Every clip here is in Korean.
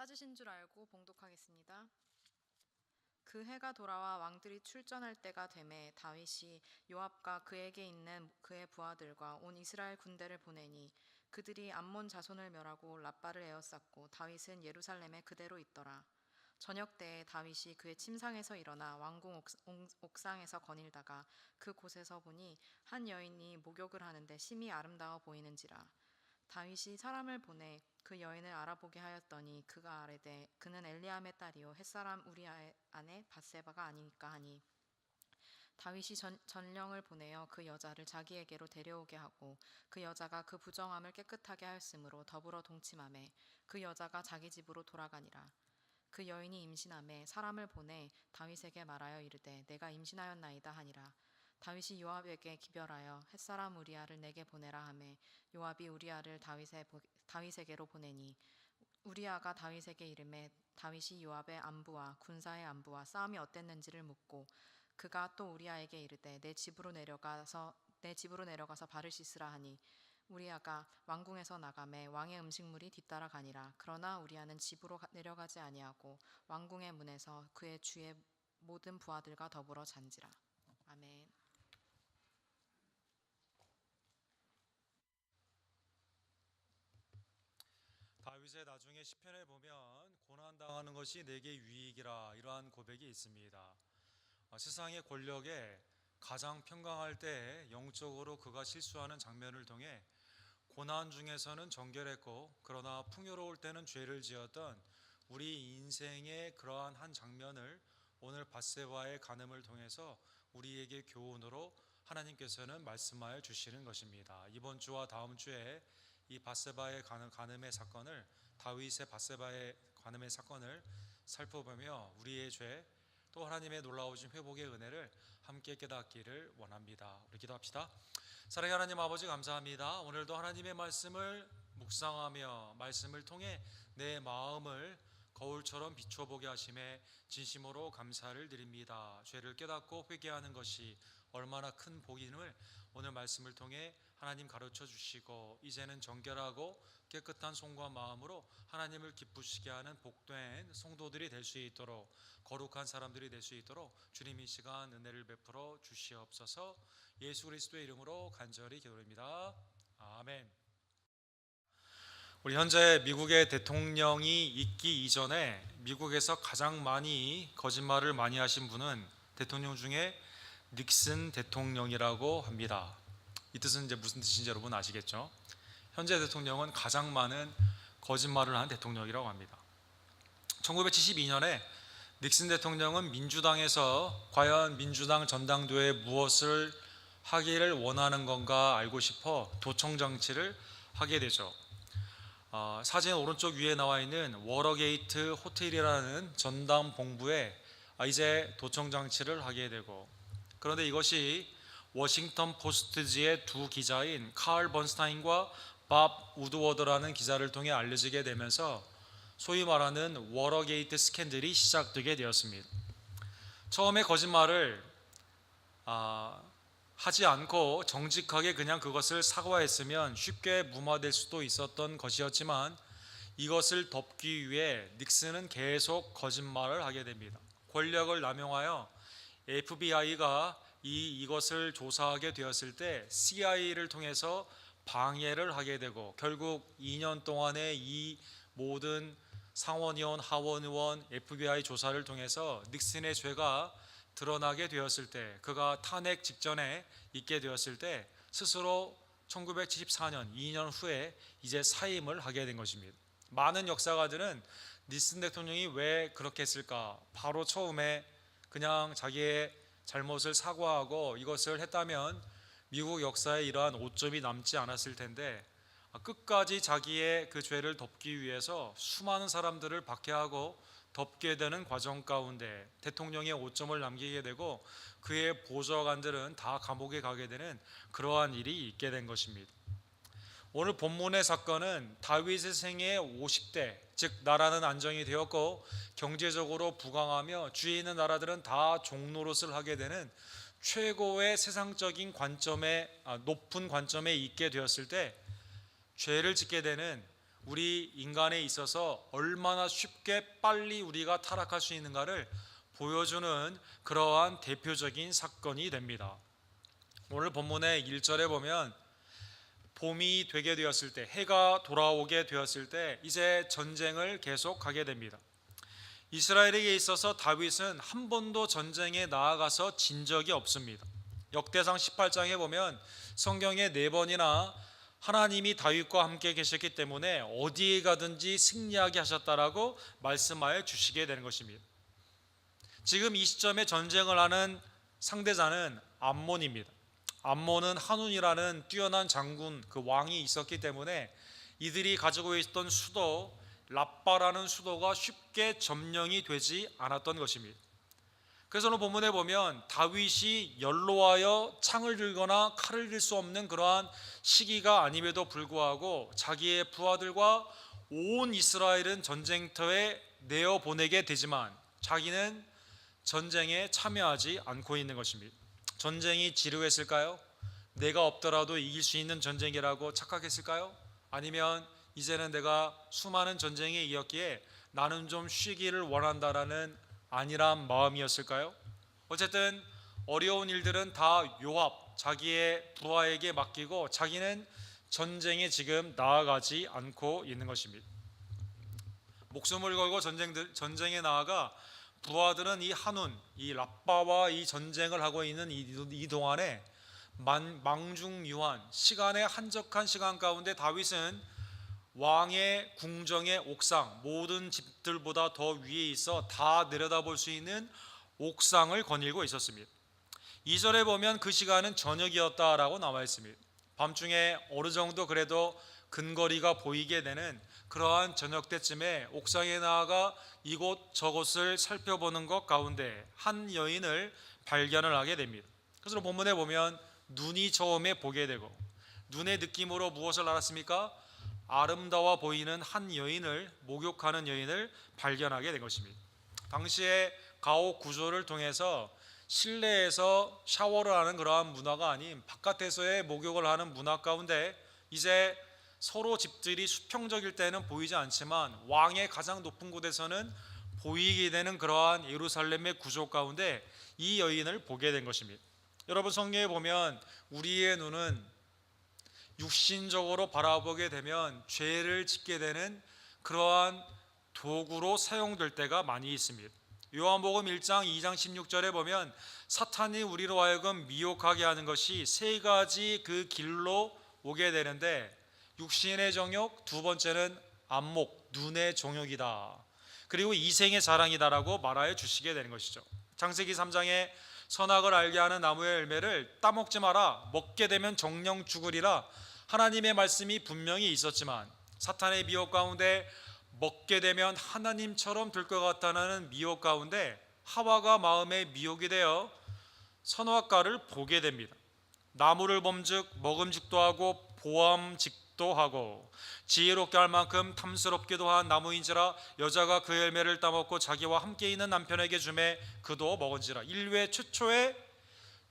찾으신 줄 알고 봉독하겠습니다. 그 해가 돌아와 왕들이 출전할 때가 되매 다윗이 요압과 그에게 있는 그의 부하들과 온 이스라엘 군대를 보내니 그들이 암몬 자손을 멸하고 랍바를 에워쌌고 다윗은 예루살렘에 그대로 있더라. 저녁 때에 다윗이 그의 침상에서 일어나 왕궁 옥상에서 거닐다가 그 곳에서 보니 한 여인이 목욕을 하는데 심히 아름다워 보이는지라. 다윗이 사람을 보내 그 여인을 알아보게 하였더니 그가 아뢰되 그는 엘리암의 딸이요 햇사람 우리아의 아내 밧세바가 아니니까 하니, 다윗이 전령을 보내어 그 여자를 자기에게로 데려오게 하고 그 여자가 그 부정함을 깨끗하게 하였으므로 더불어 동침하매 그 여자가 자기 집으로 돌아가니라. 그 여인이 임신하매 사람을 보내 다윗에게 말하여 이르되 내가 임신하였나이다 하니라. 다윗이 요압에게 기별하여 햇사람 우리아를 내게 보내라 하매 요압이 우리아를 다윗에게로 보내니, 우리아가 다윗에게 이르매 다윗이 요압의 안부와 군사의 안부와 싸움이 어땠는지를 묻고 그가 또 우리아에게 이르되 내 집으로 내려가서 발을 씻으라 하니, 우리아가 왕궁에서 나가매 왕의 음식물이 뒤따라 가니라. 그러나 우리아는 집으로 내려가지 아니하고 왕궁의 문에서 그의 주의 모든 부하들과 더불어 잔지라. 아멘. 다윗의 나중에 시편에 보면 고난 당하는 것이 내게 유익이라, 이러한 고백이 있습니다. 세상의 권력에 가장 평강할 때 영적으로 그가 실수하는 장면을 통해 고난 중에서는 정결했고 그러나 풍요로울 때는 죄를 지었던 우리 인생의 그러한 한 장면을 오늘 밧세바의 간음을 통해서 우리에게 교훈으로 하나님께서는 말씀하여 주시는 것입니다. 이번 주와 다음 주에 이 밧세바의 간음의 사건을, 다윗의 밧세바의 간음의 사건을 살펴보며 우리의 죄, 또 하나님의 놀라우신 회복의 은혜를 함께 깨닫기를 원합니다. 우리 기도합시다. 사랑의 하나님 아버지, 감사합니다. 오늘도 하나님의 말씀을 묵상하며 말씀을 통해 내 마음을 거울처럼 비춰보게 하심에 진심으로 감사를 드립니다. 죄를 깨닫고 회개하는 것이 얼마나 큰 복임을 오늘 말씀을 통해 하나님 가르쳐 주시고, 이제는 정결하고 깨끗한 손과 마음으로 하나님을 기쁘시게 하는 복된 성도들이 될 수 있도록, 거룩한 사람들이 될 수 있도록 주님 이 시간 은혜를 베풀어 주시옵소서. 예수 그리스도의 이름으로 간절히 기도합니다. 아멘. 우리 현재 미국의 대통령이 있기 이전에 미국에서 가장 많이 거짓말을 많이 하신 분은 대통령 중에 닉슨 대통령이라고 합니다. 이 뜻은 이제 무슨 뜻인지 여러분 아시겠죠? 현재 대통령은 가장 많은 거짓말을 한 대통령이라고 합니다. 1972년에 닉슨 대통령은 민주당에서 과연 민주당 전당대회에 무엇을 하기를 원하는 건가 알고 싶어 도청장치를 하게 되죠. 사진 오른쪽 위에 나와 있는 워러게이트 호텔이라는 전담 본부에 이제 도청장치를 하게 되고, 그런데 이것이 워싱턴 포스트지의 두 기자인 칼 번스타인과 밥 우드워더라는 기자를 통해 알려지게 되면서 소위 말하는 워러게이트 스캔들이 시작되게 되었습니다. 처음에 거짓말을 하지 않고 정직하게 그냥 그것을 사과했으면 쉽게 무마될 수도 있었던 것이었지만, 이것을 덮기 위해 닉슨은 계속 거짓말을 하게 됩니다. 권력을 남용하여 FBI가 이것을 조사하게 되었을 때 CIA를 통해서 방해를 하게 되고, 결국 2년 동안의 이 모든 상원의원, 하원의원, FBI 조사를 통해서 닉슨의 죄가 드러나게 되었을 때, 그가 탄핵 직전에 있게 되었을 때 스스로 1974년 2년 후에 이제 사임을 하게 된 것입니다. 많은 역사가들은 닉슨 대통령이 왜 그렇게 했을까? 바로 처음에 그냥 자기의 잘못을 사과하고 이것을 했다면 미국 역사에 이러한 오점이 남지 않았을 텐데, 끝까지 자기의 그 죄를 덮기 위해서 수많은 사람들을 박해하고 덮게 되는 과정 가운데 대통령의 오점을 남기게 되고 그의 보좌관들은 다 감옥에 가게 되는 그러한 일이 있게 된 것입니다. 오늘 본문의 사건은 다윗의 생애 50대, 즉 나라는 안정이 되었고 경제적으로 부강하며 주위에 있는 나라들은 다 종노릇을 하게 되는 최고의 세상적인 관점에, 높은 관점에 있게 되었을 때 죄를 짓게 되는 우리 인간에 있어서 얼마나 쉽게 빨리 우리가 타락할 수 있는가를 보여주는 그러한 대표적인 사건이 됩니다. 오늘 본문의 1절에 보면 봄이 되게 되었을 때, 해가 돌아오게 되었을 때 이제 전쟁을 계속하게 됩니다. 이스라엘에게 있어서 다윗은 한 번도 전쟁에 나아가서 진 적이 없습니다. 역대상 18장에 보면 성경에 4번이나 하나님이 다윗과 함께 계셨기 때문에 어디에 가든지 승리하게 하셨다라고 말씀하여 주시게 되는 것입니다. 지금 이 시점에 전쟁을 하는 상대자는 암몬입니다. 암몬은 한운이라는 뛰어난 장군, 그 왕이 있었기 때문에 이들이 가지고 있던 수도 랍바라는 수도가 쉽게 점령이 되지 않았던 것입니다. 그래서 오늘 본문에 보면 다윗이 연로하여 창을 들거나 칼을 들 수 없는 그러한 시기가 아님에도 불구하고 자기의 부하들과 온 이스라엘은 전쟁터에 내어 보내게 되지만 자기는 전쟁에 참여하지 않고 있는 것입니다. 전쟁이 지루했을까요? 내가 없더라도 이길 수 있는 전쟁이라고 착각했을까요? 아니면 이제는 내가 수많은 전쟁에 이겼기에 나는 좀 쉬기를 원한다라는 안일한 마음이었을까요? 어쨌든 어려운 일들은 다 요압 자기의 부하에게 맡기고 자기는 전쟁에 지금 나아가지 않고 있는 것입니다. 목숨을 걸고 전쟁에 나아가 부하들은 이 한운, 이 랍바와 이 전쟁을 하고 있는 이 동안에 망중유한 시간의 한적한 시간 가운데 다윗은 왕의 궁정의 옥상, 모든 집들보다 더 위에 있어 다 내려다볼 수 있는 옥상을 거닐고 있었습니다. 2절에 보면 그 시간은 저녁이었다라고 나와 있습니다. 밤중에 어느 정도 그래도 근거리가 보이게 되는 그러한 저녁 때쯤에 옥상에 나아가 이곳 저곳을 살펴보는 것 가운데 한 여인을 발견을 하게 됩니다. 그래서 본문에 보면 눈이 처음에 보게 되고 눈의 느낌으로 무엇을 알았습니까? 아름다워 보이는 한 여인을 목욕하는 여인을 발견하게 된 것입니다. 당시에 가옥 구조를 통해서 실내에서 샤워를 하는 그러한 문화가 아닌 바깥에서의 목욕을 하는 문화 가운데 이제 서로 집들이 수평적일 때는 보이지 않지만 왕의 가장 높은 곳에서는 보이게 되는 그러한 예루살렘의 구조 가운데 이 여인을 보게 된 것입니다. 여러분 성경에 보면 우리의 눈은 육신적으로 바라보게 되면 죄를 짓게 되는 그러한 도구로 사용될 때가 많이 있습니다. 요한복음 1장 2장 16절에 보면 사탄이 우리로 하여금 미혹하게 하는 것이 세 가지 그 길로 오게 되는데 육신의 정욕, 두 번째는 안목, 눈의 정욕이다. 그리고 이생의 자랑이다라고 말하여 주시게 되는 것이죠. 창세기 3장에 선악을 알게 하는 나무의 열매를 따먹지 마라. 먹게 되면 정령 죽으리라. 하나님의 말씀이 분명히 있었지만 사탄의 미혹 가운데 먹게 되면 하나님처럼 될 것 같다는 미혹 가운데 하와가 마음에 미혹이 되어 선악과를 보게 됩니다. 나무를 범즉 먹음직도 하고 보암직도 하고 지혜롭게 할 만큼 탐스럽기도 한 나무인지라 여자가 그 열매를 따먹고 자기와 함께 있는 남편에게 주매 그도 먹은지라. 인류의 최초의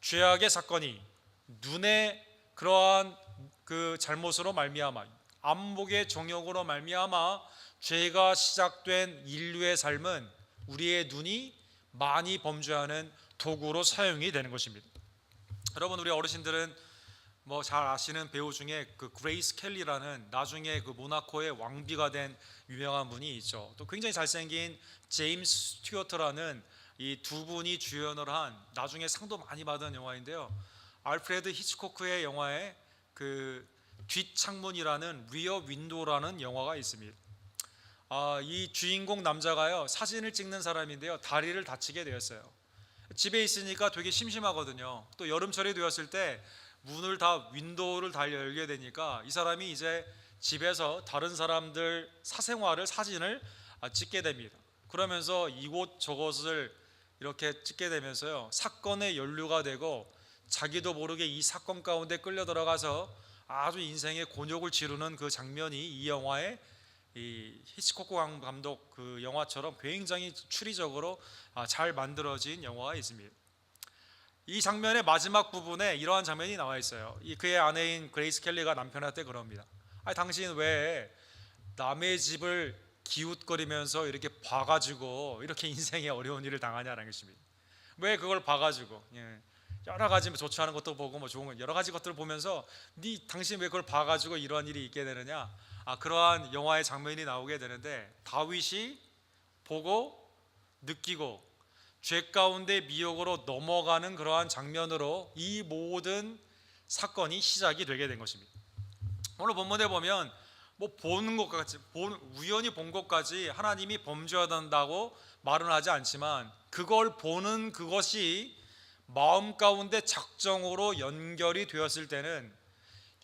죄악의 사건이 눈의 그러한 그 잘못으로 말미암아 안목의 정욕으로 말미암아 죄가 시작된 인류의 삶은 우리의 눈이 많이 범죄하는 도구로 사용이 되는 것입니다. 여러분 우리 어르신들은 뭐 잘 아시는 배우 중에 그 그레이스 켈리라는 나중에 그 모나코의 왕비가 된 유명한 분이 있죠. 또 굉장히 잘생긴 제임스 스튜어트라는 이 두 분이 주연을 한 나중에 상도 많이 받은 영화인데요. 알프레드 히치코크의 영화에 그 뒷창문이라는 리어 윈도우라는 영화가 있습니다. 이 주인공 남자가요 사진을 찍는 사람인데요 다리를 다치게 되었어요. 집에 있으니까 되게 심심하거든요. 또 여름철이 되었을 때 문을 다 윈도우를 다 열게 되니까 이 사람이 이제 집에서 다른 사람들 사생활을 사진을 찍게 됩니다. 그러면서 이곳 저곳을 이렇게 찍게 되면서요 사건에 연루가 되고 자기도 모르게 이 사건 가운데 끌려 들어가서 아주 인생의 곤욕을 치르는 그 장면이 이 영화의 이 히치코크 감독 그 영화처럼 굉장히 추리적으로 잘 만들어진 영화가 있습니다. 이 장면의 마지막 부분에 이러한 장면이 나와 있어요. 그의 아내인 그레이스 켈리가 남편한테 그럽니다. 당신 왜 남의 집을 기웃거리면서 이렇게 봐가지고 이렇게 인생에 어려운 일을 당하냐라는 것입니다. 왜 그걸 봐가지고 여러 가지 좋지 않은 것도 보고 뭐 좋은 거 여러 가지 것들을 보면서 당신 왜 그걸 봐가지고 이러한 일이 있게 되느냐? 그러한 영화의 장면이 나오게 되는데 다윗이 보고 느끼고 죄 가운데 미혹으로 넘어가는 그러한 장면으로 이 모든 사건이 시작이 되게 된 것입니다. 오늘 본문에 보면 뭐 보는 것까지 우연히 본 것까지 하나님이 범죄하다고 말은 하지 않지만 그걸 보는 그것이 마음 가운데 작정으로 연결이 되었을 때는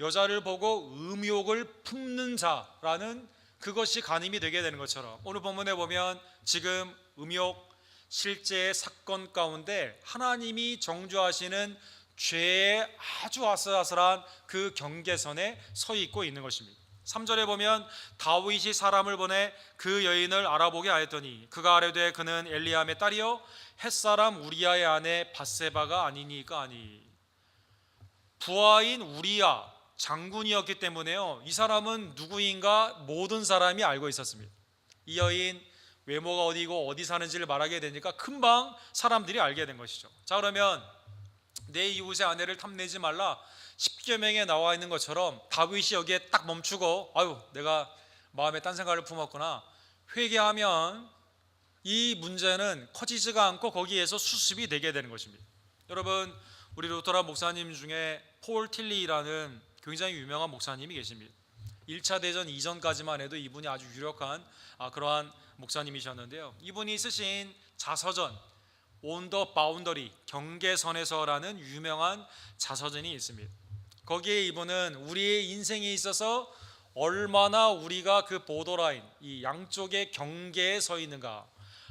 여자를 보고 음욕을 품는 자라는 그것이 간임이 되게 되는 것처럼 오늘 본문에 보면 지금 음욕 실제의 사건 가운데 하나님이 정죄하시는 죄의 아주 아슬아슬한 그 경계선에 서 있고 있는 것입니다. 3절에 보면 다윗이 사람을 보내 그 여인을 알아보게 하였더니 그가 아뢰되 그는 엘리암의 딸이요 햇사람 우리아의 아내 밧세바가 아니니까 아니. 부하인 우리아 장군이었기 때문에요 이 사람은 누구인가 모든 사람이 알고 있었습니다. 이 여인 외모가 어디고 어디 사는지를 말하게 되니까 금방 사람들이 알게 된 것이죠. 자, 그러면 내 이웃의 아내를 탐내지 말라 10계명에 나와 있는 것처럼 다윗이 여기에 딱 멈추고 아유 내가 마음에 딴 생각을 품었구나 회개하면 이 문제는 커지지가 않고 거기에서 수습이 되게 되는 것입니다. 여러분 우리 루터란 목사님 중에 폴 틸리라는 굉장히 유명한 목사님이 계십니다. 1차 대전 이전까지만 해도 이분이 아주 유력한 그러한 목사님이셨는데요. 이분이 쓰신 자서전 On the Boundary 경계선에서라는 유명한 자서전이 있습니다. 거기에 이분은 우리의 인생에 있어서 얼마나 우리가 그 보더라인 이 양쪽의 경계에 서 있는가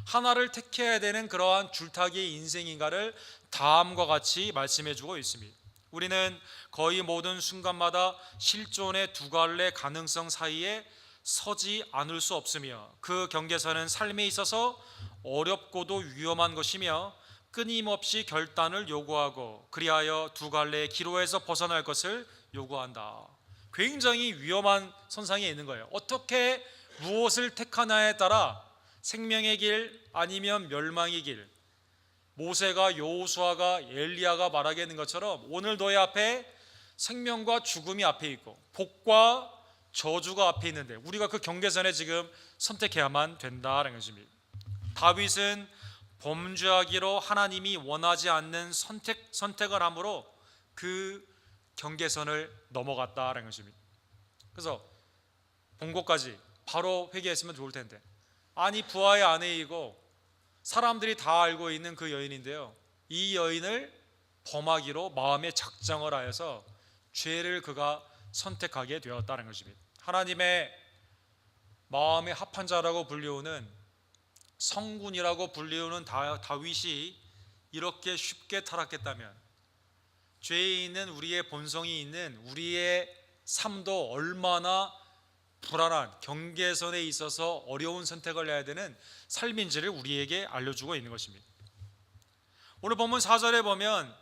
하나를 택해야 되는 그러한 줄타기의 인생인가를 다음과 같이 말씀해주고 있습니다. 우리는 거의 모든 순간마다 실존의 두 갈래 가능성 사이에 서지 않을 수 없으며 그 경계선은 삶에 있어서 어렵고도 위험한 것이며 끊임없이 결단을 요구하고 그리하여 두 갈래의 기로에서 벗어날 것을 요구한다. 굉장히 위험한 선상에 있는 거예요. 어떻게 무엇을 택하냐에 따라 생명의 길 아니면 멸망의 길 모세가 여호수아가 엘리야가 말하게 되는 것처럼 오늘 너의 앞에 생명과 죽음이 앞에 있고 복과 저주가 앞에 있는데 우리가 그 경계선에 지금 선택해야만 된다는 것입니다. 다윗은 범죄하기로 하나님이 원하지 않는 선택을 함으로 그 경계선을 넘어갔다는 것입니다. 그래서 본 것까지 바로 회개했으면 좋을 텐데 아니 부하의 아내이고 사람들이 다 알고 있는 그 여인인데요 이 여인을 범하기로 마음의 작정을 하여서 죄를 그가 선택하게 되었다는 것입니다. 하나님의 마음의 합한 자라고 불리우는 성군이라고 불리우는 다윗이 이렇게 쉽게 타락했다면 죄에 있는 우리의 본성이 있는 우리의 삶도 얼마나 불안한 경계선에 있어서 어려운 선택을 해야 되는 삶인지를 우리에게 알려주고 있는 것입니다. 오늘 본문 4절에 보면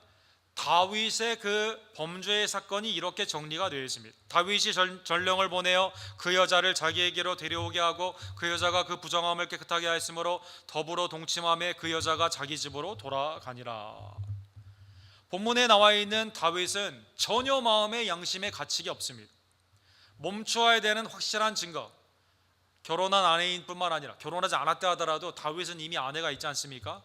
다윗의 그 범죄의 사건이 이렇게 정리가 되어 있습니다. 다윗이 전령을 보내어 그 여자를 자기에게로 데려오게 하고 그 여자가 그 부정함을 깨끗하게 하였으므로 더불어 동침함에 그 여자가 자기 집으로 돌아가니라. 본문에 나와 있는 다윗은 전혀 마음의 양심에 가책이 없습니다. 멈추어야 되는 확실한 증거 결혼한 아내인뿐만 아니라 결혼하지 않았다 하더라도 다윗은 이미 아내가 있지 않습니까?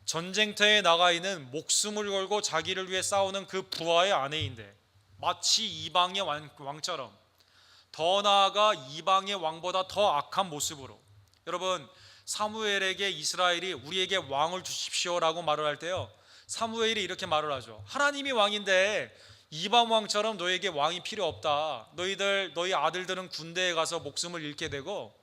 전쟁터에 나가 있는 목숨을 걸고 자기를 위해 싸우는 그 부하의 아내인데 마치 이방의 왕처럼 더 나아가 이방의 왕보다 더 악한 모습으로 여러분 사무엘에게 이스라엘이 우리에게 왕을 주십시오라고 말을 할 때요 사무엘이 이렇게 말을 하죠. 하나님이 왕인데 이방 왕처럼 너에게 왕이 필요 없다. 너희 아들들은 군대에 가서 목숨을 잃게 되고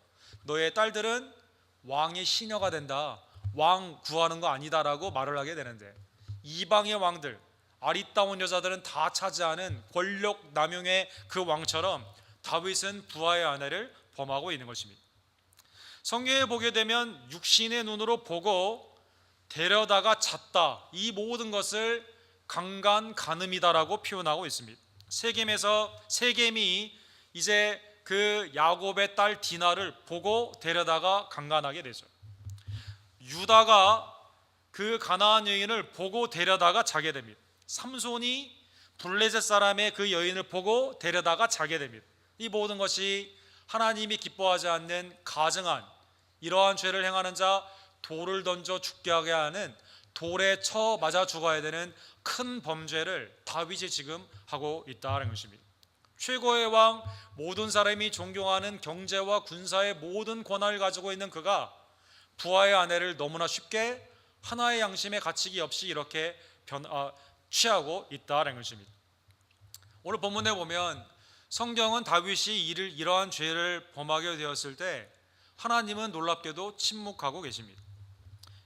너의 딸들은 왕의 시녀가 된다. 왕 구하는 거 아니다라고 말을 하게 되는데 이방의 왕들 아리따운 여자들은 다 차지하는 권력 남용의 그 왕처럼 다윗은 부하의 아내를 범하고 있는 것입니다. 성경에 보게 되면 육신의 눈으로 보고 데려다가 잤다. 이 모든 것을 강간 간음이다라고 표현하고 있습니다. 세겜이 이제 그 야곱의 딸 디나를 보고 데려다가 강간하게 되죠. 유다가 그 가나안 여인을 보고 데려다가 자게 됩니다. 삼손이 블레셋 사람의 그 여인을 보고 데려다가 자게 됩니다. 이 모든 것이 하나님이 기뻐하지 않는 가증한 이러한 죄를 행하는 자, 돌을 던져 죽게 하게 하는, 돌에 쳐 맞아 죽어야 되는 큰 범죄를 다윗이 지금 하고 있다는 것입니다. 최고의 왕, 모든 사람이 존경하는 경제와 군사의 모든 권한을 가지고 있는 그가 부하의 아내를 너무나 쉽게 하나의 양심의 가치기 없이 이렇게 취하고 있다는 것입니다. 오늘 본문에 보면 성경은 다윗이 이러한 죄를 범하게 되었을 때 하나님은 놀랍게도 침묵하고 계십니다.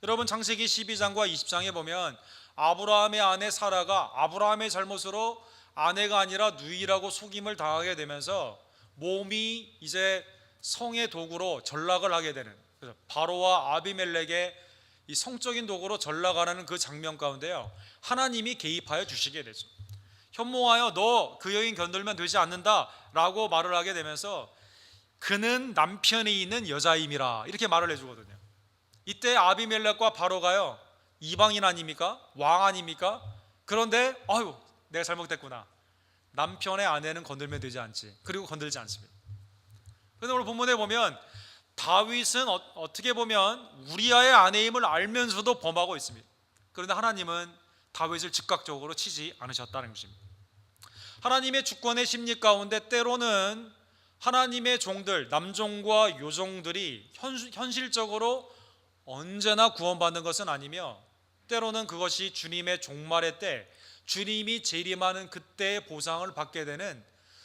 여러분, 창세기 12장과 20장에 보면 아브라함의 아내 사라가 아브라함의 잘못으로 아내가 아니라 누이라고 속임을 당하게 되면서 몸이 이제 성의 도구로 전락을 하게 되는, 그래서 바로와 아비멜렉의 이 성적인 도구로 전락하는 그 장면 가운데요, 하나님이 개입하여 주시게 되죠. 현몽하여 너 그 여인 건들면 되지 않는다 라고 말을 하게 되면서 그는 남편이 있는 여자임이라 이렇게 말을 해주거든요. 이때 아비멜렉과 바로가요, 이방인 아닙니까? 왕 아닙니까? 그런데 아유, 내가 잘못됐구나, 남편의 아내는 건들면 되지 않지, 그리고 건들지 않습니다. 그런데 오늘 본문에 보면 다윗은 어떻게 보면 우리아의 아내임을 알면서도 범하고 있습니다. 그런데 하나님은 다윗을 즉각적으로 치지 않으셨다는 것입니다. 하나님의 주권의 심리 가운데 때로는 하나님의 종들, 남종과 요종들이 현실적으로 언제나 구원받는 것은 아니며, 때로는 그것이 주님의 종말의 때, 주님이 재림하는 그때의 보상을 받게 되는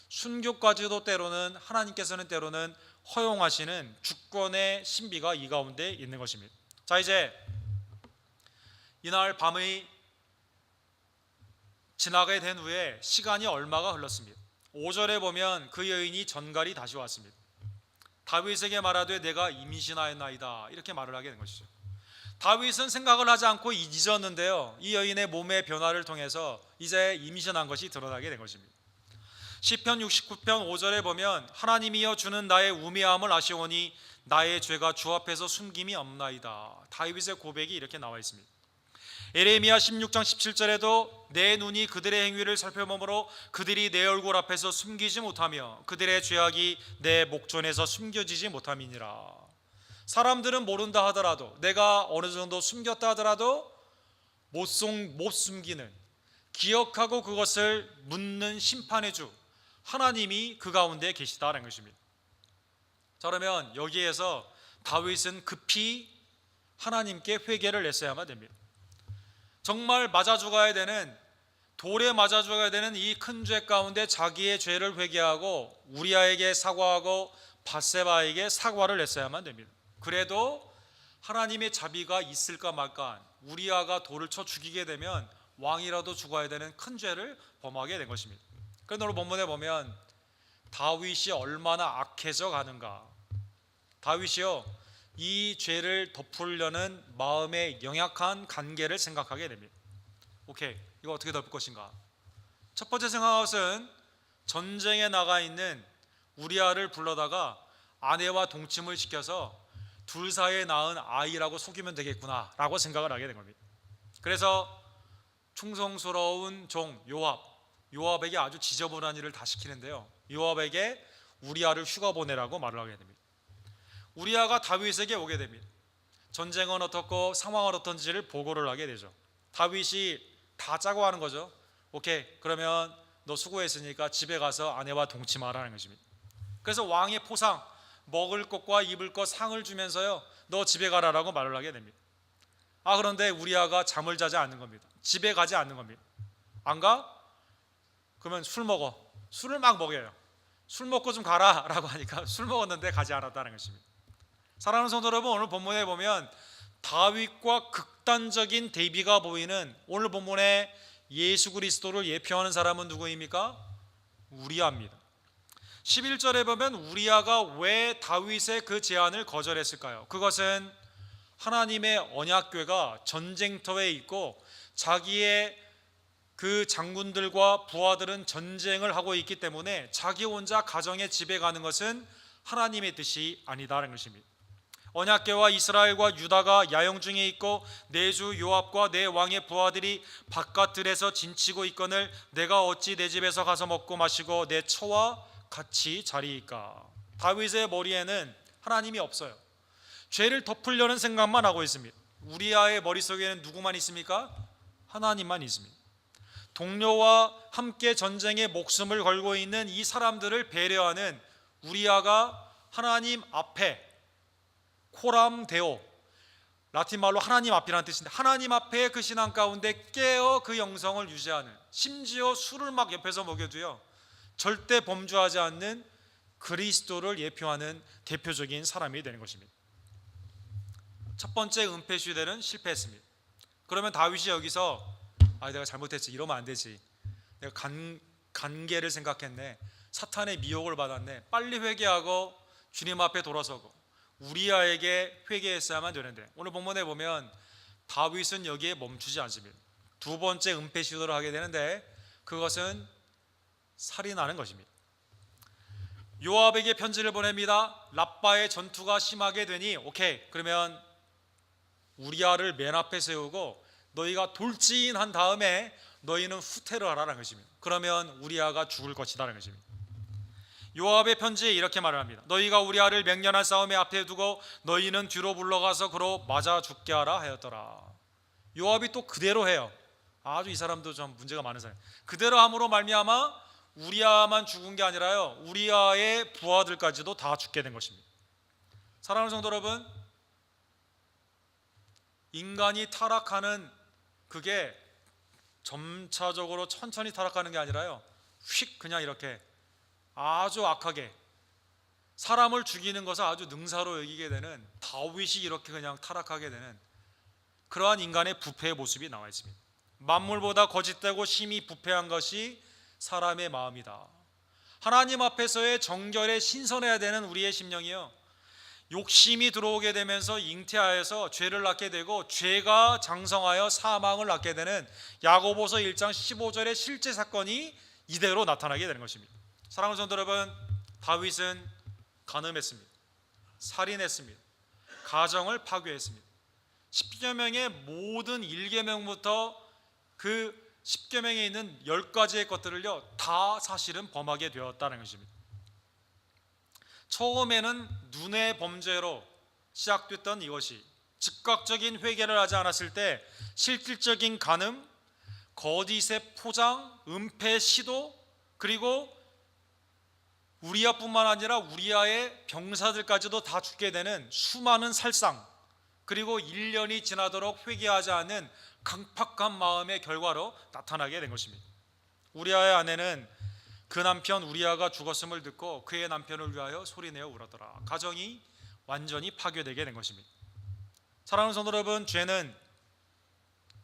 순교까지도 때로는 하나님께서는 때로는 허용하시는 주권의 신비가 이 가운데 있는 것입니다. 자, 이제 이날 밤이 지나게 된 후에 시간이 얼마가 흘렀습니다. 5절에 보면 그 여인이 전갈이 다시 왔습니다. 다윗에게 말하되 내가 임신하였나이다 이렇게 말을 하게 된 것이죠. 다윗은 생각을 하지 않고 잊었는데요, 이 여인의 몸의 변화를 통해서 이제 임신한 것이 드러나게 된 것입니다. 시편 69편 5절에 보면 하나님이여 주는 나의 우매함을 아시오니 나의 죄가 주 앞에서 숨김이 없나이다. 다윗의 고백이 이렇게 나와 있습니다. 에레미야 16장 17절에도 내 눈이 그들의 행위를 살펴보므로 그들이 내 얼굴 앞에서 숨기지 못하며 그들의 죄악이 내 목전에서 숨겨지지 못함이니라. 사람들은 모른다 하더라도, 내가 어느 정도 숨겼다 하더라도 못 숨기는, 기억하고 그것을 묻는 심판의 주 하나님이 그 가운데 계시다는 것입니다. 자, 그러면 여기에서 다윗은 급히 하나님께 회개를 했어야만 됩니다. 정말 맞아 죽어야 되는, 돌에 맞아 죽어야 되는 이 큰 죄 가운데 자기의 죄를 회개하고 우리아에게 사과하고 밧세바에게 사과를 했어야만 됩니다. 그래도 하나님의 자비가 있을까 말까, 우리아가 돌을 쳐 죽이게 되면 왕이라도 죽어야 되는 큰 죄를 범하게 된 것입니다. 그런데 오늘 본문에 보면 다윗이 얼마나 악해져 가는가. 다윗이요, 이 죄를 덮으려는 마음의 영약한 관계를 생각하게 됩니다. 오케이, 이거 어떻게 덮을 것인가. 첫 번째 생각한 것은 전쟁에 나가 있는 우리아를 불러다가 아내와 동침을 시켜서 둘 사이에 낳은 아이라고 속이면 되겠구나 라고 생각을 하게 된 겁니다. 그래서 충성스러운 종 요압에게 아주 지저분한 일을 다 시키는데요, 요압에게 우리아를 휴가 보내라고 말을 하게 됩니다. 우리아가 다윗에게 오게 됩니다. 전쟁은 어떻고 상황은 어떤지를 보고를 하게 되죠. 다윗이 다 짜고 하는 거죠. 오케이, 그러면 너 수고했으니까 집에 가서 아내와 동침하라는 것입니다. 그래서 왕의 포상, 먹을 것과 입을 것 상을 주면서요, 너 집에 가라라고 말을 하게 됩니다. 그런데 우리아가 잠을 자지 않는 겁니다. 집에 가지 않는 겁니다. 안 가? 그러면 술 먹어. 술을 막 먹여요. 술 먹고 좀 가라 라고 하니까 술 먹었는데 가지 않았다는 것입니다. 사랑하는 성도 여러분, 오늘 본문에 보면 다윗과 극단적인 대비가 보이는, 오늘 본문에 예수 그리스도를 예표하는 사람은 누구입니까? 우리아입니다. 11절에 보면 우리아가 왜 다윗의 그 제안을 거절했을까요? 그것은 하나님의 언약궤가 전쟁터에 있고 자기의 그 장군들과 부하들은 전쟁을 하고 있기 때문에 자기 혼자 가정의 집에 가는 것은 하나님의 뜻이 아니다라는 것입니다. 언약궤와 이스라엘과 유다가 야영 중에 있고 내 주 요압과 내 왕의 부하들이 바깥들에서 진치고 있거늘 내가 어찌 내 집에서 가서 먹고 마시고 내 처와 같이 자리이까. 다윗의 머리에는 하나님이 없어요. 죄를 덮으려는 생각만 하고 있습니다. 우리아의 머릿속에는 누구만 있습니까? 하나님만 있습니다. 동료와 함께 전쟁에 목숨을 걸고 있는 이 사람들을 배려하는 우리아가 하나님 앞에 코람데오, 라틴 말로 하나님 앞이라는 뜻인데 하나님 앞에 그 신앙 가운데 깨어 그 영성을 유지하는, 심지어 술을 막 옆에서 먹여도요 절대 범죄하지 않는 그리스도를 예표하는 대표적인 사람이 되는 것입니다. 첫 번째 은폐 시대는 실패했습니다. 그러면 다윗이 여기서 내가 잘못했지, 이러면 안 되지, 내가 간계를 생각했네, 사탄의 미혹을 받았네, 빨리 회개하고 주님 앞에 돌아서고 우리아에게 회개했어야만 되는데, 오늘 본문에 보면 다윗은 여기에 멈추지 않습니다. 두 번째 은폐 시도를 하게 되는데 그것은 살인하는 것입니다. 요압에게 편지를 보냅니다. 랍바의 전투가 심하게 되니 오케이, 그러면 우리아를 맨 앞에 세우고 너희가 돌진한 다음에 너희는 후퇴를 하라는 것입니다. 그러면 우리아가 죽을 것이라는 것입니다. 요압의 편지에 이렇게 말을 합니다. 너희가 우리아를 맹렬한 싸움에 앞에 두고 너희는 뒤로 물러가서 그로 맞아 죽게 하라 하였더라. 요압이 또 그대로 해요. 아주 이 사람도 좀 문제가 많은 사람. 그대로 함으로 말미암아 우리아만 죽은 게 아니라요, 우리아의 부하들까지도 다 죽게 된 것입니다. 사랑하는 성도 여러분, 인간이 타락하는 그게 점차적으로 천천히 타락하는 게 아니라요, 휙 그냥 이렇게 아주 악하게 사람을 죽이는 것을 아주 능사로 여기게 되는, 다윗이 이렇게 그냥 타락하게 되는 그러한 인간의 부패의 모습이 나와 있습니다. 만물보다 거짓되고 심히 부패한 것이 사람의 마음이다. 하나님 앞에서의 정결에 신선해야 되는 우리의 심령이요, 욕심이 들어오게 되면서 잉태하여서 죄를 낳게 되고 죄가 장성하여 사망을 낳게 되는 야고보서 1장 15절의 실제 사건이 이대로 나타나게 되는 것입니다. 사랑하는 성도 여러분, 다윗은 간음했습니다. 살인했습니다. 가정을 파괴했습니다. 10여 명의 모든 1계명부터 그 10계명에 있는 10가지의 것들을요 다 사실은 범하게 되었다는 것입니다. 처음에는 눈의 범죄로 시작됐던 이것이 즉각적인 회개를 하지 않았을 때 실질적인 간음, 거짓의 포장, 은폐 시도, 그리고 우리아뿐만 아니라 우리아의 병사들까지도 다 죽게 되는 수많은 살상, 그리고 1년이 지나도록 회개하지 않는 강팍한 마음의 결과로 나타나게 된 것입니다. 우리아의 아내는 그 남편 우리아가 죽었음을 듣고 그의 남편을 위하여 소리내어 울었더라. 가정이 완전히 파괴되게 된 것입니다. 사랑하는 성도 여러분, 죄는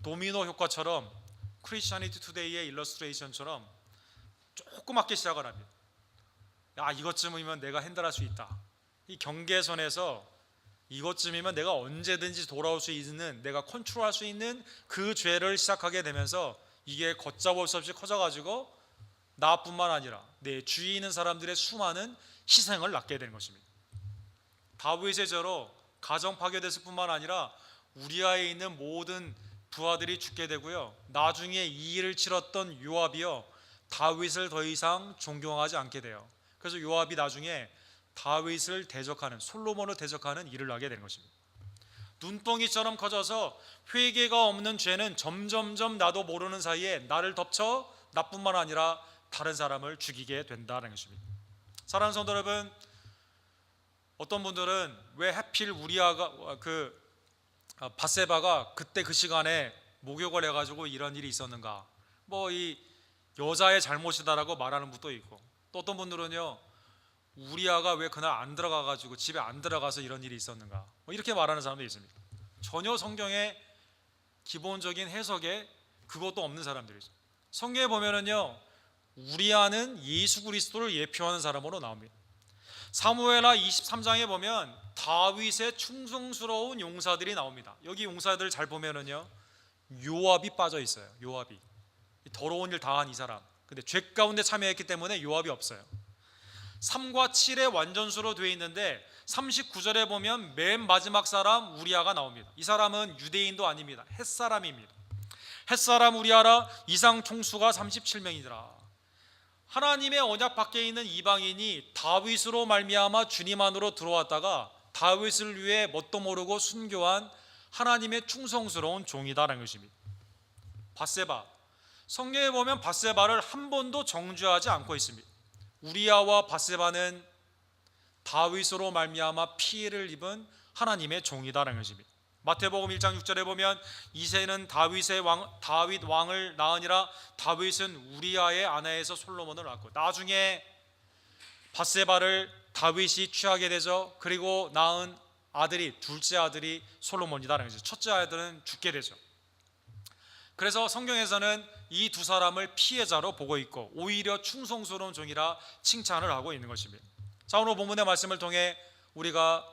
도미노 효과처럼 크리스천이티 투데이의 일러스트레이션처럼 조그맣게 시작을 합니다. 이것쯤이면 내가 핸들할 수 있다. 이 경계선에서 이것쯤이면 내가 언제든지 돌아올 수 있는, 내가 컨트롤할 수 있는 그 죄를 시작하게 되면서 이게 걷잡을 수 없이 커져가지고 나뿐만 아니라 내 주위에 있는 사람들의 수많은 희생을 낳게 되는 것입니다. 다윗의 죄로 가정 파괴됐을 뿐만 아니라 우리아에 있는 모든 부하들이 죽게 되고요, 나중에 이 일을 치렀던 요압이요 다윗을 더 이상 존경하지 않게 돼요. 그래서 요압이 나중에 다윗을 대적하는, 솔로몬을 대적하는 일을 하게 되는 것입니다. 눈덩이처럼 커져서 회개가 없는 죄는 점점점 나도 모르는 사이에 나를 덮쳐 나뿐만 아니라 다른 사람을 죽이게 된다는 것입니다. 사랑하는 성도 여러분, 어떤 분들은 왜 하필 우리아가 밧세바가 그때 그 시간에 목욕을 해가지고 이런 일이 있었는가, 이 여자의 잘못이다라고 말하는 분도 있고, 또 어떤 분들은요 우리아가 왜 그날 안 들어가가지고 집에 안 들어가서 이런 일이 있었는가, 이렇게 말하는 사람도 있습니다. 전혀 성경의 기본적인 해석에 그것도 없는 사람들이죠. 성경에 보면은요 우리아는 예수 그리스도를 예표하는 사람으로 나옵니다. 사무엘하 23장에 보면 다윗의 충성스러운 용사들이 나옵니다. 여기 용사들 잘 보면은요 요압이 빠져 있어요. 요압이 더러운 일 다한 이 사람. 근데 죄 가운데 참여했기 때문에 요압이 없어요. 3과 7의 완전수로 되어 있는데 39절에 보면 맨 마지막 사람 우리아가 나옵니다. 이 사람은 유대인도 아닙니다. 헷사람입니다. 헷사람 우리아라 이상 총수가 37명이더라. 하나님의 언약 밖에 있는 이방인이 다윗으로 말미암아 주님 안으로 들어왔다가 다윗을 위해 뭣도 모르고 순교한 하나님의 충성스러운 종이다라는 것입니다. 밧세바, 성경에 보면 밧세바를 한 번도 정죄하지 않고 있습니다. 우리아와 밧세바는 다윗으로 말미암아 피해를 입은 하나님의 종이다라는 것입니다. 마태복음 1장 6절에 보면 이새는 다윗 왕을 낳으니라. 다윗은 우리아의 아내에서 솔로몬을 낳고, 나중에 밧세바를 다윗이 취하게 되죠. 그리고 낳은 아들이, 둘째 아들이 솔로몬이다라는 것이죠. 첫째 아들은 죽게 되죠. 그래서 성경에서는 이 두 사람을 피해자로 보고 있고 오히려 충성스러운 종이라 칭찬을 하고 있는 것입니다. 자, 오늘 본문의 말씀을 통해 우리가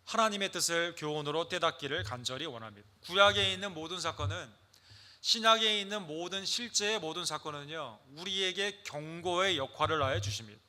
하나님의 뜻을 교훈으로 깨닫기를 간절히 원합니다. 구약에 있는 모든 사건은, 신약에 있는 모든 실제의 모든 사건은요, 우리에게 경고의 역할을 하여 주십니다.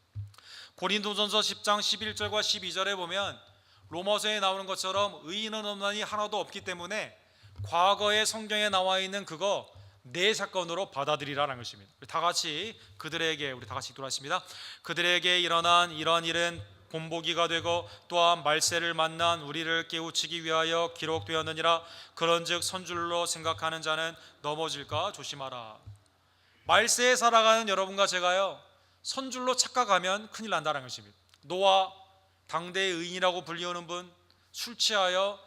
고린도전서 10장 11절과 12절에 보면 로마서에 나오는 것처럼 의인은 없나니 하나도 없기 때문에 과거의 성경에 나와 있는 그거 내 사건으로 받아들이라는 것입니다. 우리 다 같이 기도하십니다. 그들에게 일어난 이런 일은 본보기가 되고 또한 말세를 만난 우리를 깨우치기 위하여 기록되었느니라. 그런즉 선줄로 생각하는 자는 넘어질까 조심하라. 말세에 살아가는 여러분과 제가요, 선줄로 착각하면 큰일 난다는 것입니다. 노아, 당대의 의인이라고 불리우는 분, 술 취하여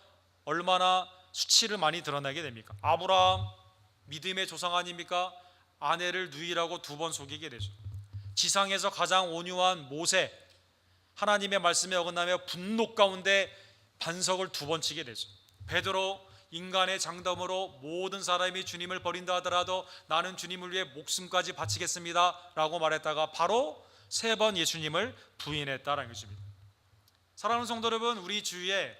얼마나 수치를 많이 드러내게 됩니까? 아브라함, 믿음의 조상 아닙니까? 아내를 누이라고 2번 속이게 되죠. 지상에서 가장 온유한 모세, 하나님의 말씀에 어긋나며 분노 가운데 반석을 2번 치게 되죠. 베드로, 인간의 장담으로 모든 사람이 주님을 버린다 하더라도 나는 주님을 위해 목숨까지 바치겠습니다 라고 말했다가 바로 3번 예수님을 부인했다는 것입니다. 사랑하는 성도 여러분, 우리 주위에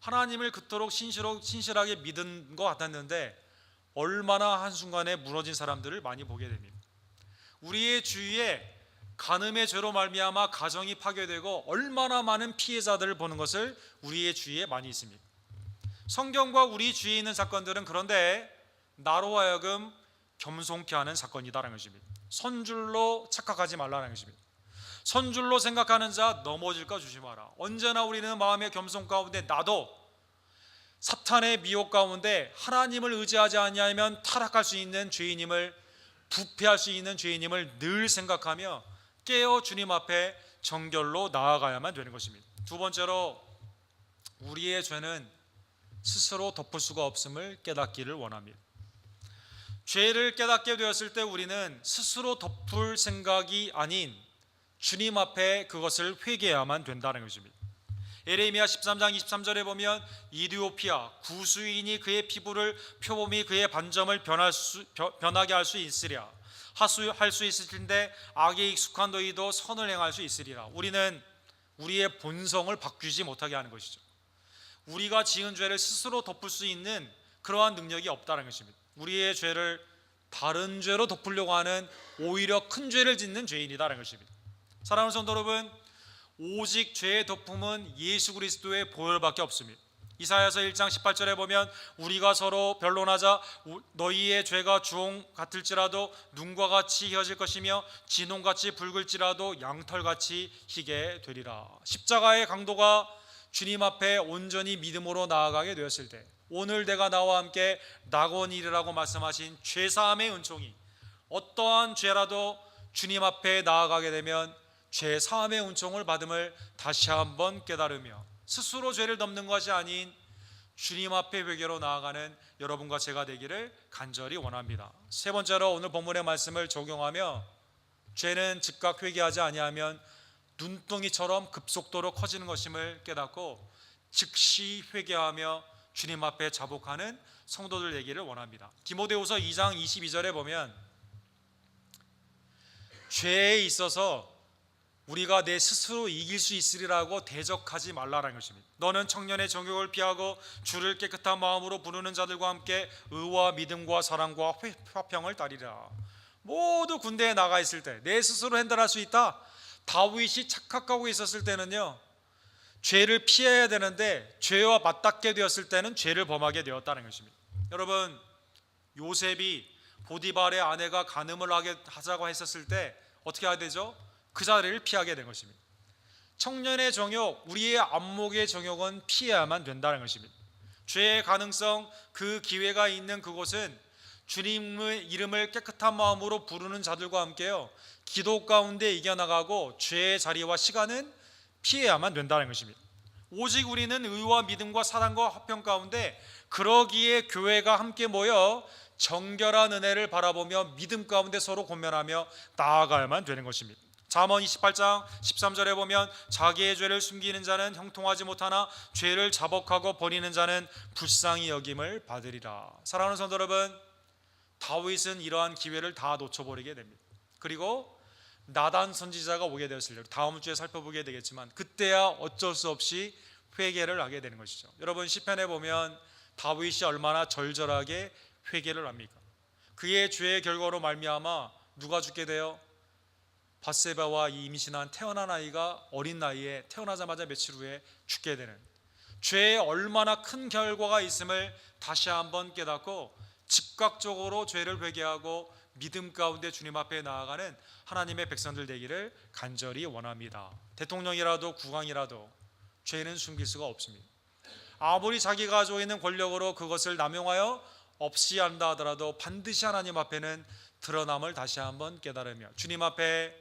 하나님을 그토록 신실하게 믿은 것 같았는데 얼마나 한순간에 무너진 사람들을 많이 보게 됩니다. 우리의 주위에 간음의 죄로 말미암아 가정이 파괴되고 얼마나 많은 피해자들을 보는 것을 우리의 주위에 많이 있습니다. 성경과 우리 주위에 있는 사건들은 그런데 나로 하여금 겸손케 하는 사건이다라는 것입니다. 선줄로 착각하지 말라는 것입니다. 선줄로 생각하는 자 넘어질까 조심하라. 언제나 우리는 마음의 겸손 가운데 나도 사탄의 미혹 가운데 하나님을 의지하지 아니하면 타락할 수 있는 죄인임을, 부패할 수 있는 죄인임을 늘 생각하며 깨어 주님 앞에 정결로 나아가야만 되는 것입니다. 2번째로, 우리의 죄는 스스로 덮을 수가 없음을 깨닫기를 원합니다. 죄를 깨닫게 되었을 때 우리는 스스로 덮을 생각이 아닌 주님 앞에 그것을 회개해야만 된다는 것입니다. 에레미야 13장 23절에 보면 이디오피아 구수인이 그의 피부를 표범이 그의 반점을 변하게 할 수 있으랴. 할 수 있을 텐데 악에 익숙한 너희도 선을 행할 수 있으리라. 우리는 우리의 본성을 바꾸지 못하게 하는 것이죠. 우리가 지은 죄를 스스로 덮을 수 있는 그러한 능력이 없다는 것입니다. 우리의 죄를 다른 죄로 덮으려고 하는 오히려 큰 죄를 짓는 죄인이다라는 것입니다. 사랑하는 성도 여러분, 오직 죄의 덮음은 예수 그리스도의 보혈밖에 없습니다. 이사야서 1장 18절에 보면 우리가 서로 변론하자 너희의 죄가 주홍 같을지라도 눈과 같이 희어질 것이며 진홍같이 붉을지라도 양털같이 희게 되리라. 십자가의 강도가 주님 앞에 온전히 믿음으로 나아가게 되었을 때 오늘 내가 나와 함께 낙원이라고 말씀하신 죄사함의 은총이, 어떠한 죄라도 주님 앞에 나아가게 되면 죄사함의 은총을 받음을 다시 한번 깨달으며 스스로 죄를 덮는 것이 아닌 주님 앞에 회개로 나아가는 여러분과 제가 되기를 간절히 원합니다. 3번째로, 오늘 본문의 말씀을 적용하며 죄는 즉각 회개하지 아니하면 눈덩이처럼 급속도로 커지는 것임을 깨닫고 즉시 회개하며 주님 앞에 자복하는 성도들 되기를 원합니다. 디모데후서 2장 22절에 보면 죄에 있어서 우리가 내 스스로 이길 수 있으리라고 대적하지 말라라는 것입니다. 너는 청년의 정욕을 피하고 주를 깨끗한 마음으로 부르는 자들과 함께 의와 믿음과 사랑과 화평을 따리라. 모두 군대에 나가 있을 때 내 스스로 핸들할 수 있다. 다윗이 착각하고 있었을 때는요, 죄를 피해야 되는데 죄와 맞닿게 되었을 때는 죄를 범하게 되었다는 것입니다. 여러분, 요셉이 보디발의 아내가 간음을 하자고 했었을 때 어떻게 해야 되죠? 그 자리를 피하게 된 것입니다. 청년의 정욕, 우리의 안목의 정욕은 피해야만 된다는 것입니다. 죄의 가능성, 그 기회가 있는 그곳은 주님의 이름을 깨끗한 마음으로 부르는 자들과 함께요, 기도 가운데 이겨나가고 죄의 자리와 시간은 피해야만 된다는 것입니다. 오직 우리는 의와 믿음과 사랑과 화평 가운데, 그러기에 교회가 함께 모여 정결한 은혜를 바라보며 믿음 가운데 서로 권면하며 나아가야만 되는 것입니다. 잠언 28장 13절에 보면 자기의 죄를 숨기는 자는 형통하지 못하나 죄를 자복하고 버리는 자는 불쌍히 여김을 받으리라. 사랑하는 성도 여러분, 다윗은 이러한 기회를 다 놓쳐버리게 됩니다. 그리고 나단 선지자가 오게 되었을 때, 다음 주에 살펴보게 되겠지만 그때야 어쩔 수 없이 회개를 하게 되는 것이죠. 여러분, 시편에 보면 다윗이 얼마나 절절하게 회개를 합니까? 그의 죄의 결과로 말미암아 누가 죽게 돼요? 밧세바와 이 임신한 태어난 아이가 어린 나이에 태어나자마자 며칠 후에 죽게 되는, 죄에 얼마나 큰 결과가 있음을 다시 한번 깨닫고 즉각적으로 죄를 회개하고 믿음 가운데 주님 앞에 나아가는 하나님의 백성들 되기를 간절히 원합니다. 대통령이라도 국왕이라도 죄는 숨길 수가 없습니다. 아무리 자기가 가지고 있는 권력으로 그것을 남용하여 없이 한다 하더라도 반드시 하나님 앞에는 드러남을 다시 한번 깨달으며 주님 앞에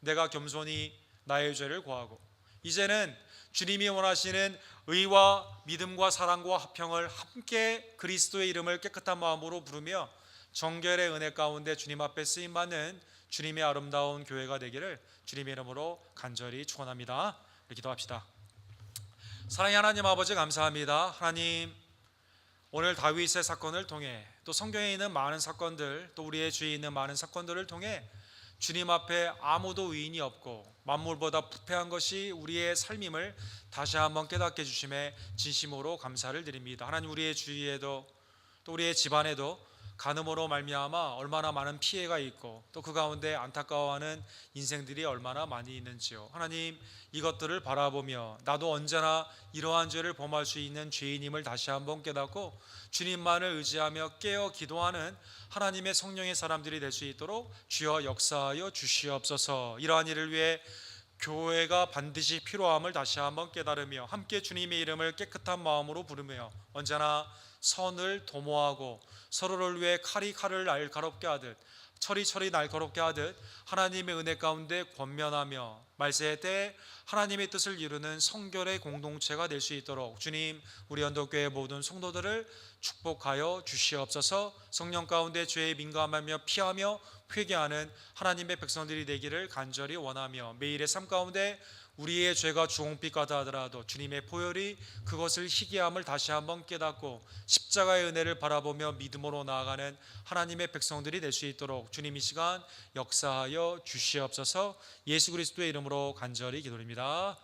내가 겸손히 나의 죄를 고하고, 이제는 주님이 원하시는 의와 믿음과 사랑과 화평을 함께 그리스도의 이름을 깨끗한 마음으로 부르며 정결의 은혜 가운데 주님 앞에 쓰임받는 주님의 아름다운 교회가 되기를 주님의 이름으로 간절히 축원합니다. 기도합시다. 사랑의 하나님 아버지, 감사합니다. 하나님, 오늘 다윗의 사건을 통해 또 성경에 있는 많은 사건들, 또 우리의 주위에 있는 많은 사건들을 통해 주님 앞에 아무도 의인이 없고 만물보다 부패한 것이 우리의 삶임을 다시 한번 깨닫게 해주심에 진심으로 감사를 드립니다. 하나님, 우리의 주위에도 또 우리의 집안에도 간음으로 말미암아 얼마나 많은 피해가 있고 또 그 가운데 안타까워하는 인생들이 얼마나 많이 있는지요. 하나님, 이것들을 바라보며 나도 언제나 이러한 죄를 범할 수 있는 죄인임을 다시 한번 깨닫고 주님만을 의지하며 깨어 기도하는 하나님의 성령의 사람들이 될 수 있도록 주여 역사하여 주시옵소서. 이러한 일을 위해 교회가 반드시 필요함을 다시 한번 깨달으며 함께 주님의 이름을 깨끗한 마음으로 부르며 언제나 선을 도모하고 서로를 위해 칼이 칼을 날카롭게 하듯 철이 날카롭게 하듯 하나님의 은혜 가운데 권면하며 말세의 때 하나님의 뜻을 이루는 성결의 공동체가 될 수 있도록 주님, 우리 언덕교회 모든 성도들을 축복하여 주시옵소서. 성령 가운데 죄에 민감하며 피하며 회개하는 하나님의 백성들이 되기를 간절히 원하며 매일의 삶 가운데 우리의 죄가 주홍빛 같다 하더라도 주님의 보혈이 그것을 희귀함을 다시 한번 깨닫고 십자가의 은혜를 바라보며 믿음으로 나아가는 하나님의 백성들이 될 수 있도록 주님 이 시간 역사하여 주시옵소서. 예수 그리스도의 이름으로 간절히 기도드립니다.